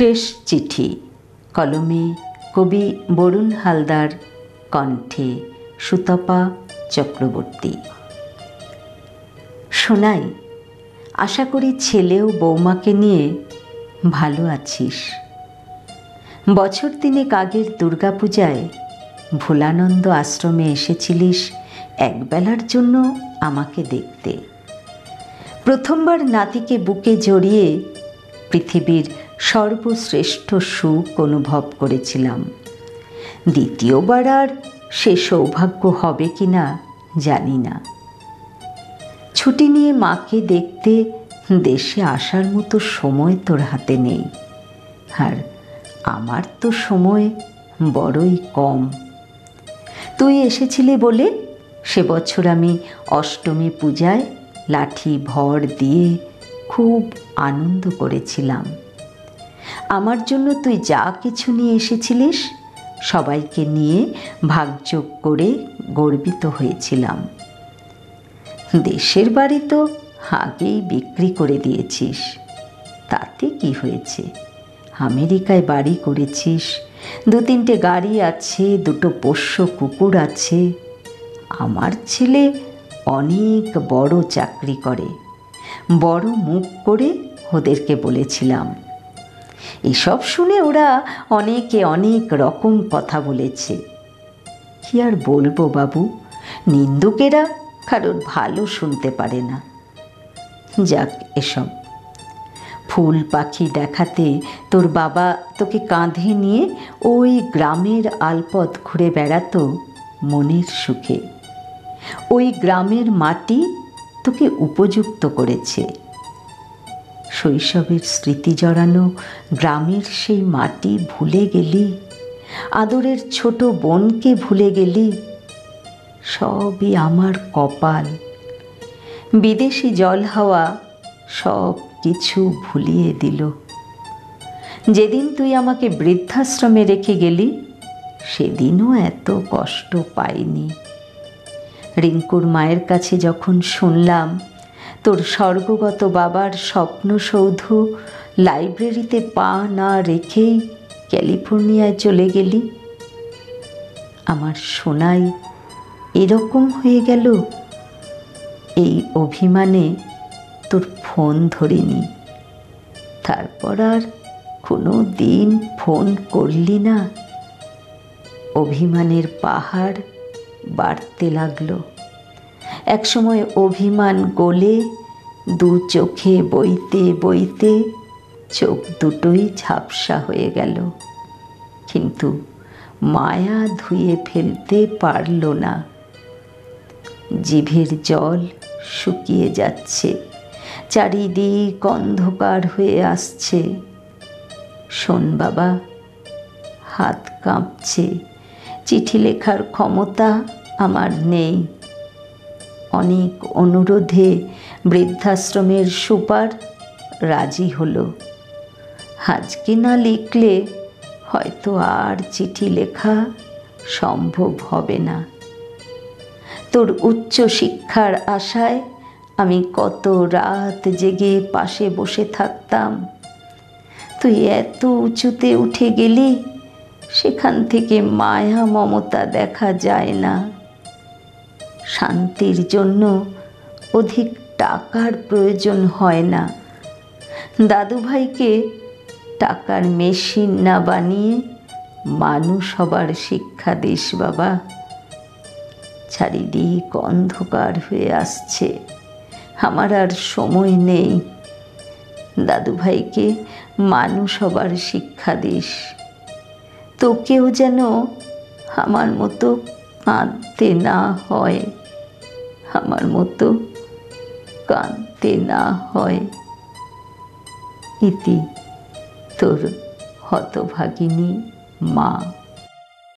শেষ চিঠি, কলমে কবি বরুণ হালদার, কণ্ঠে সুতপা চক্রবর্তী। শোনাই, আশা করি ছেলে ও বৌমাকে নিয়ে ভালো আছিস। বছর তিনেক আগের দুর্গাপূজায় ভোলানন্দ আশ্রমে এসেছিলিস একবেলার জন্য আমাকে দেখতে। প্রথমবার নাতিকে বুকে জড়িয়ে পৃথিবীর সর্বশ্রেষ্ঠ সুখ অনুভব করেছিলাম। দ্বিতীয়বার আর সে সৌভাগ্য হবে কি না জানি না। ছুটি নিয়ে মাকে দেখতে দেশে আসার মতো সময় তোর হাতে নেই, আর আমার তো সময় বড়ই কম। তুই এসেছিলি বলে সে বছর আমি অষ্টমী পূজায় লাঠি ভর দিয়ে খুব আনন্দ করেছিলাম। আমার জন্য তুই যা কিছু নিয়ে এসেছিলিস সবাইকে নিয়ে ভাগযোগ করে গর্বিত হয়েছিলাম। দেশের বাড়ি তো আগেই বিক্রি করে দিয়েছিস, তাতে কি হয়েছে? আমেরিকায় বাড়ি করেছিস, 2-3টে গাড়ি আছে, 2টো পোষ্য কুকুর আছে। আমার ছেলে অনেক বড় চাকরি করে, বড় মুখ করে ওদেরকে বলেছিলাম। এসব শুনে ওরা অনেকে অনেক রকম কথা বলেছে। কি আর বলবো বাবু, নিন্দুকেরা কারোর ভালো শুনতে পারে না। যাক, এসব ফুল পাখি দেখাতে তোর বাবা তোকে কাঁধে নিয়ে ওই গ্রামের আলপথ ঘুরে বেড়াতো মনের সুখে। ওই গ্রামের মাটি তোকে উপযুক্ত করেছে। শৈশবের স্মৃতি জড়ানো গ্রামের সেই মাটি ভুলে গেলি, আদরের ছোট বোনকে ভুলে গেলি। সবই আমার কপাল। বিদেশি জল হাওয়া সব কিছু ভুলিয়ে দিল। যেদিন তুই আমাকে বৃদ্ধাশ্রমে রেখে গেলি সেদিনও এত কষ্ট পাইনি। রিঙ্কুর মায়ের কাছে যখন শুনলাম তোর স্বর্গগত বাবার স্বপ্নসৌধ লাইব্রেরিতে পা না রেখেই ক্যালিফোর্নিয়ায় চলে গেলি, আমার সোনাই এরকম হয়ে গেল। এই অভিমানে তোর ফোন ধরিনি। তারপর আর কোনো দিন ফোন করলি না। অভিমানের পাহাড় বাড়তে লাগলো। একসময় অভিমান গলে 2 চোখে বইতে বইতে চোখ দুটোই ঝাপসা হয়ে গেল, কিন্তু মায়া ধুয়ে ফেলতে পারল না। জিভের জল শুকিয়ে যাচ্ছে, চারিদিক অন্ধকার হয়ে আসছে। শোন বাবা, হাত কাঁপছে, চিঠি লেখার ক্ষমতা আমার নেই। অনেক অনুরোধে বৃদ্ধাশ্রমের সুপার রাজি হলো। আজকে না লিখলে হয়তো আর চিঠি লেখা সম্ভব হবে না। তোর উচ্চ শিক্ষার আশায় আমি কত রাত জেগে পাশে বসে থাকতাম। তুই এত উঁচুতে উঠে গেলি, সেখান থেকে মায়া মমতা দেখা যায় না। শান্তির জন্য অধিক টাকার প্রয়োজন হয় না। দাদুভাইকে টাকার মেশিন না বানিয়ে মানুষ হবার শিক্ষা দিস বাবা। চারিদিক অন্ধকার হয়ে আসছে, আমার আর সময় নেই। দাদুভাইকে মানুষ হবার শিক্ষা দিস। তোকেও যেন আমার মতো কাঁদতে না হয়, আমার মতো কাঁদতে না হয়। ইতি তোর হতভাগিনী মা।